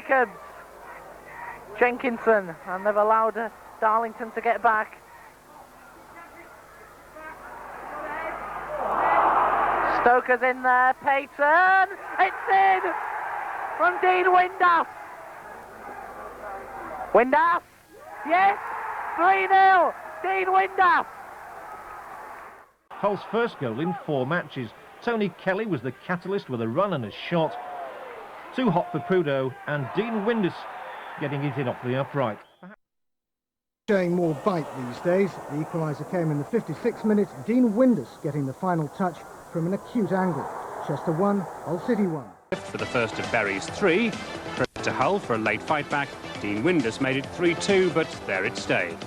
Jacobs, Jenkinson, and they've allowed Darlington to get back. Stoker's in there, Payton, it's in from Dean Windass. Windass, yes, 3-0, Dean Windass. Hull's first goal in 4 matches. Tony Kelly was the catalyst with a run and a shot. Too hot for Prudo, and Dean Windass getting it in off the upright. Showing more bite these days. The equaliser came in the 56th minute. Dean Windass getting the final touch from an acute angle. Chester 1, Hull City 1. For the first of Bury's 3, credit to Hull for a late fight back. Dean Windass made it 3-2, but there it stayed.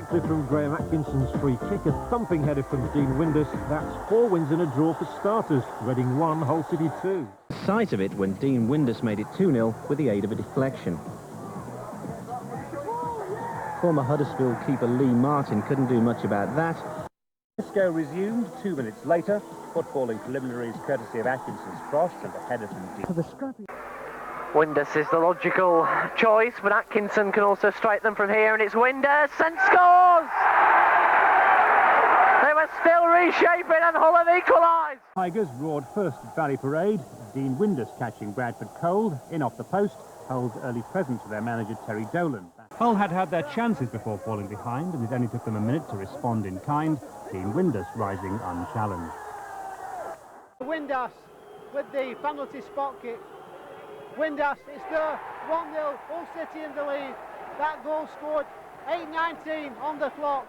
From Graham Atkinson's free kick, a thumping header from Dean Windass. That's 4 wins and a draw for starters. Reading 1, Hull City 2. Sight of it when Dean Windass made it 2-0 with the aid of a deflection. Former Huddersfield keeper Lee Martin couldn't do much about that. Disco resumed 2 minutes later. Footballing preliminaries courtesy of Atkinson's cross and a header from Dean. For the scrappy. Windass is the logical choice, but Atkinson can also strike them from here, and it's Windass and scores! They were still reshaping and Hull have equalised! Tigers roared first at Valley Parade. Dean Windass catching Bradford cold, in off the post. Hull's early present to their manager Terry Dolan. Hull had their chances before falling behind, and it only took them a minute to respond in kind. Dean Windass rising unchallenged. Windass with the penalty spot kick. Windass, it's there, 1-0, Hull City in the lead. That goal scored, 8:19 on the clock.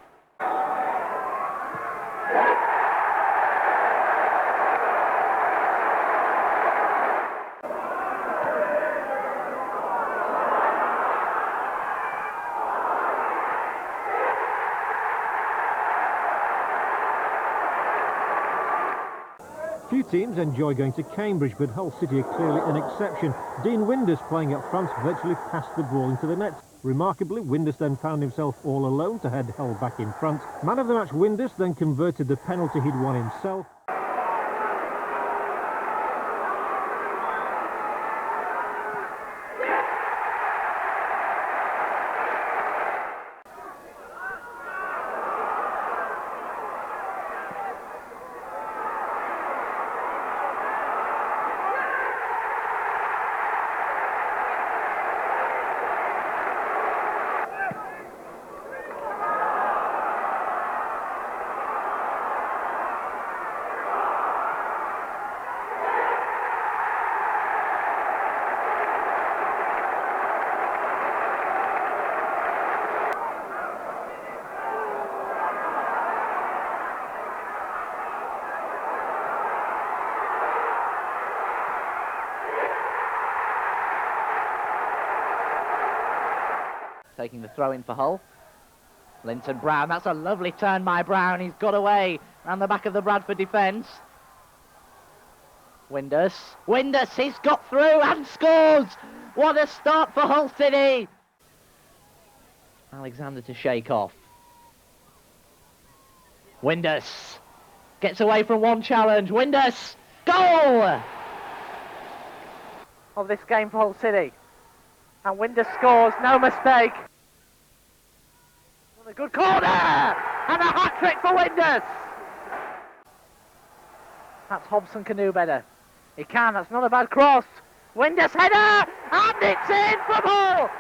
Few teams enjoy going to Cambridge, but Hull City are clearly an exception. Dean Windass, playing up front, virtually passed the ball into the net. Remarkably, Windass then found himself all alone to head Hull back in front. Man of the match Windass then converted the penalty he'd won himself. Taking the throw in for Hull. Linton Brown, that's a lovely turn by Brown. He's got away around the back of the Bradford defence. Windass, he's got through and scores! What a start for Hull City! Alexander to shake off. Windass gets away from one challenge. Windass, goal! Of this game for Hull City. And Windass scores, no mistake. A good corner! And a hat-trick for Windass! Perhaps Hobson can do better. He can, that's not a bad cross. Windass header! And it's in from Hull!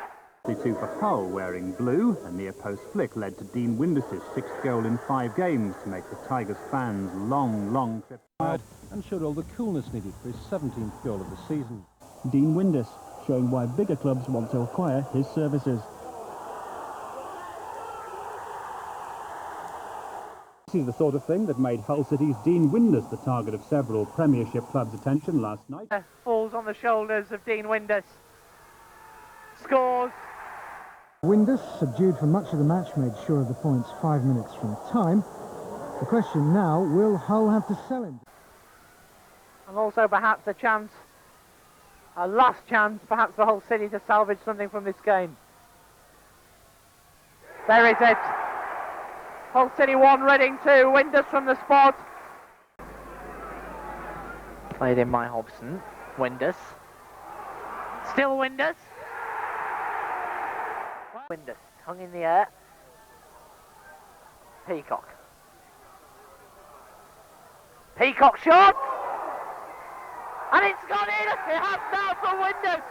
2 for Hull wearing blue. A near-post flick led to Dean Windass's 6th goal in 5 games to make the Tigers fans' long trip tired and showed all the coolness needed for his 17th goal of the season. Dean Windass showing why bigger clubs want to acquire his services. This is the sort of thing that made Hull City's Dean Windass the target of several Premiership clubs' attention last night. Falls on the shoulders of Dean Windass. Scores. Windass, subdued for much of the match, made sure of the points 5 minutes from time. The question now, will Hull have to sell him? And also perhaps a chance, a last chance perhaps for Hull City to salvage something from this game. There is it. Hull City 1, Reading 2, Windass from the spot. Played in by Hobson, Windass. Still Windass. Windass hung in the air. Peacock. Peacock shot! And it's gone in! It has now for Windass!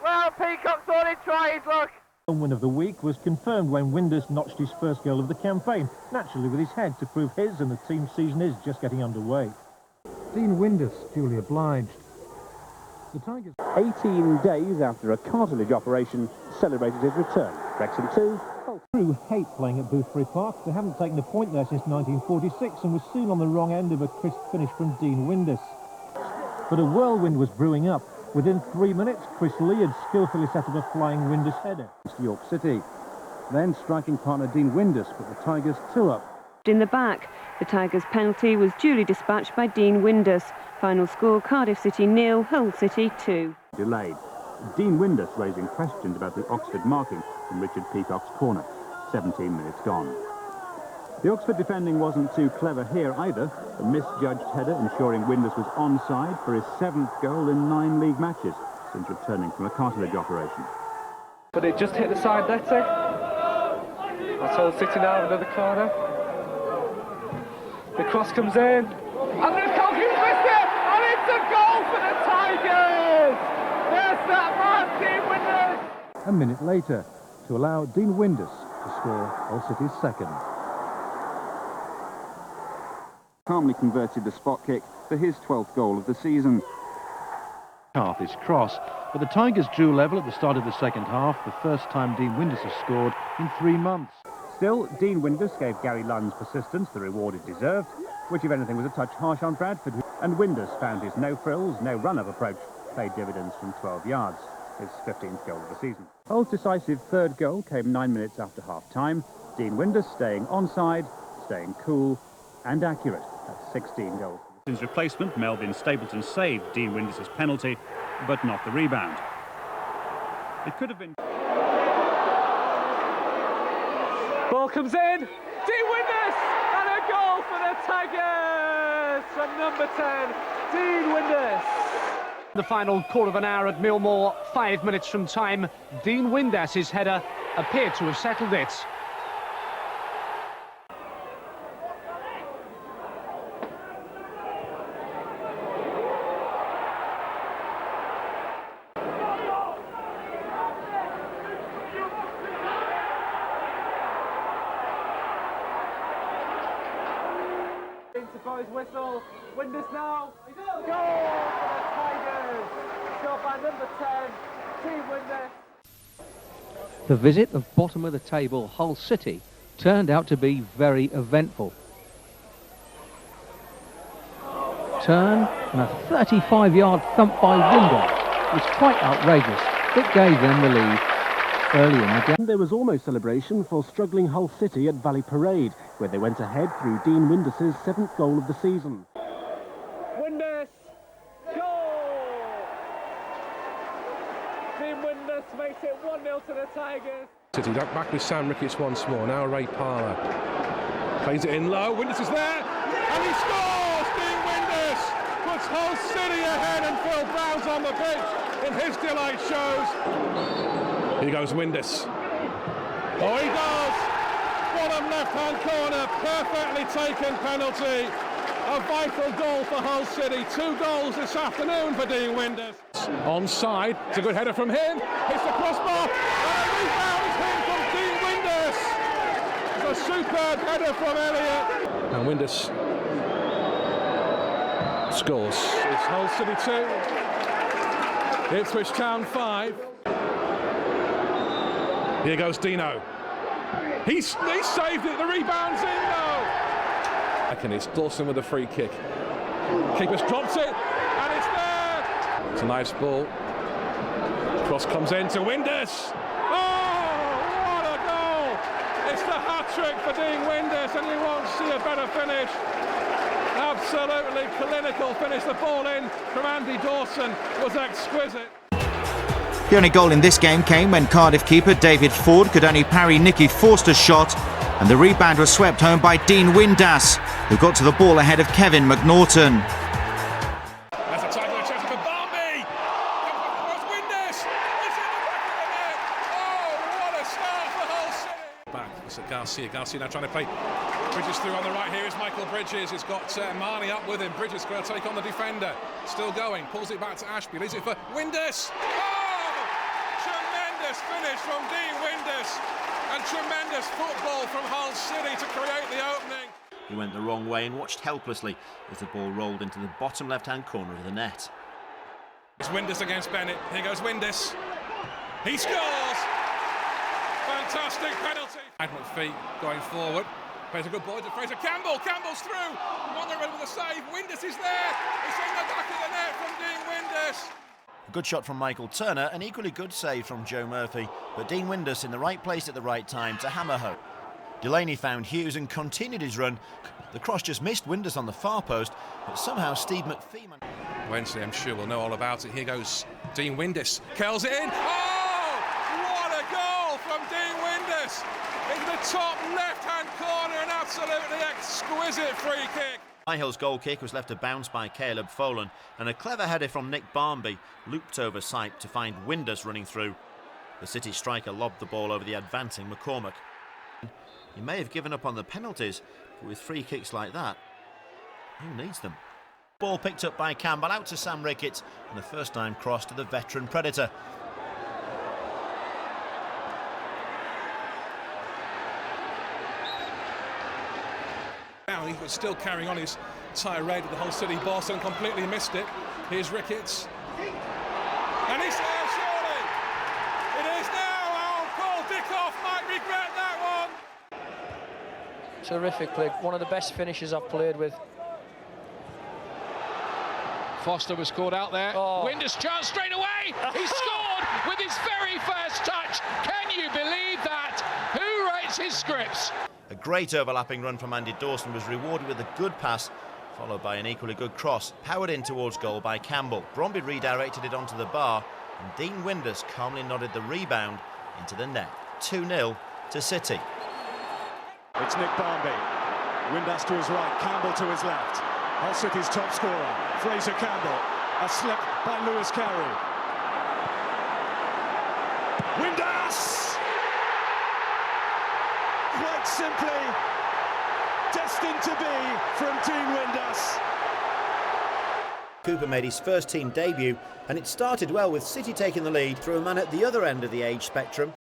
Well, Peacock thought he'd try his luck. The win of the week was confirmed when Windass notched his first goal of the campaign, naturally with his head to prove his and the team's season is just getting underway. Dean Windass, duly obliged. The Tigers, 18 days after a cartilage operation, celebrated his return. Wrexham 2. Crewe hate playing at Boothferry Park. They haven't taken a point there since 1946 and was soon on the wrong end of a crisp finish from Dean Windass. But a whirlwind was brewing up. Within 3 minutes, Chris Lee had skillfully set up a flying Windass header. York City. Then striking partner Dean Windass put the Tigers 2 up. In the back, the Tigers' penalty was duly dispatched by Dean Windass. Final score, Cardiff City 0, Hull City 2. Delayed. Dean Windass raising questions about the Oxford marking from Richard Peacock's corner. 17 minutes gone. The Oxford defending wasn't too clever here either. A misjudged header ensuring Windass was onside for his 7th goal in 9 league matches since returning from a cartilage operation. But it just hit the side netting. That's Hull City now in another corner. The cross comes in. And the goalkeeper missed it! And it's a goal for the Tigers! There's that man, Dean Windass! A minute later, to allow Dean Windass to score Hull City's 2nd. Calmly converted the spot kick for his 12th goal of the season. Half is cross, but the Tigers drew level at the start of the second half, the first time Dean Windass has scored in 3 months. Still, Dean Windass gave Gary Lunn's persistence the reward it deserved, which if anything was a touch harsh on Bradford, and Windass found his no-frills, no-run-up approach paid dividends from 12 yards, his 15th goal of the season. Hull's decisive 3rd goal came 9 minutes after half-time. Dean Windass staying onside, staying cool and accurate. That's 16 goals. His replacement, Melvin Stapleton, saved Dean Windass's penalty, but not the rebound. It could have been... Ball comes in. Dean Windass! And a goal for the Tigers! From number 10, Dean Windass. The final quarter of an hour at Millmore, 5 minutes from time. Dean Windass's header appeared to have settled it. For his whistle, Windass now, goal for the Tigers, scored by number 10, Dean Windass. The visit of bottom of the table Hull City turned out to be very eventful. Turn and a 35-yard thump by Windass was quite outrageous. It gave them the lead early in the game. There was almost celebration for struggling Hull City at Valley Parade, where they went ahead through Dean Windass's 7th goal of the season. Windass, goal! Dean Windass makes it 1-0 to the Tigers. City back with Sam Ricketts once more, now Ray Parler. Plays it in low, Windass is there, and he scores! Dean Windass puts Hull City ahead and Phil Brown's on the pitch, and his delight shows. Here goes Windass. Oh, he does! Bottom left-hand corner, perfectly taken penalty. A vital goal for Hull City. 2 goals this afternoon for Dean Windass. Onside, it's a good header from him. Hits the crossbar, and a rebound is hit from Dean Windass. It's a superb header from Elliott. And Windass scores. It's Hull City 2, Ipswich Town 5. Here goes Deano. He saved it, the rebound's in though! And it's Dawson with a free kick. Keeper's dropped it, and it's there! It's a nice ball. Cross comes in to Windass. Oh, what a goal! It's the hat-trick for Dean Windass, and you won't see a better finish. Absolutely clinical finish. The ball in from Andy Dawson was exquisite. The only goal in this game came when Cardiff keeper David Ford could only parry Nicky Forster's shot, and the rebound was swept home by Dean Windass, who got to the ball ahead of Kevin McNaughton. That's a title chance for Barnby. It's at Garcia now trying to play Bridges through on the right. Here is Michael Bridges. He's got Marnie up with him. Bridges going to take on the defender. Still going. Pulls it back to Ashby. Leaves it for Windass. Oh! Tremendous finish from Dean Windass. And tremendous football from Hull City to create the opening. He went the wrong way and watched helplessly as the ball rolled into the bottom left-hand corner of the net. It's Windass against Bennett. Here goes Windass. He scores! Fantastic penalty. McPhee going forward. Plays a good ball to Fraser Campbell. Campbell's through. Monaghan with a save. Windass is there. It's in the back of the net from Dean Windass. A good shot from Michael Turner, an equally good save from Joe Murphy, but Dean Windass in the right place at the right time to hammer home. Delaney found Hughes and continued his run. The cross just missed Windass on the far post, but somehow Steve McPhee... Wednesday, I'm sure, will know all about it. Here goes Dean Windass. Curls it in. Oh! What a goal from Dean Windass! Into the top left-hand corner, an absolutely exquisite free kick. Hill's goal kick was left to bounce by Caleb Folan, and a clever header from Nick Barmby looped over sight to find Windass running through. The City striker lobbed the ball over the advancing McCormack. He may have given up on the penalties, but with free kicks like that, who needs them? Ball picked up by Campbell out to Sam Ricketts, and the first time cross to the veteran Predator. Now he was still carrying on his tirade with the Hull City boss and completely missed it. Here's Ricketts. And he's there, surely! It is now! Oh, Paul Dickoff might regret that one! Terrifically, one of the best finishes I've played with. Foster was caught out there. Oh. Windass chance straight away! He scored with his very first touch! Can you believe that? Who writes his scripts? A great overlapping run from Andy Dawson was rewarded with a good pass, followed by an equally good cross, powered in towards goal by Campbell. Bromby redirected it onto the bar, and Dean Windass calmly nodded the rebound into the net. 2-0 to City. It's Nick Barmby. Windass to his right, Campbell to his left. Hull City's top scorer, Fraser Campbell. A slip by Lewis Carey. Windass! Quite simply, destined to be from Dean Windass. Cooper made his first team debut, and it started well with City taking the lead through a man at the other end of the age spectrum.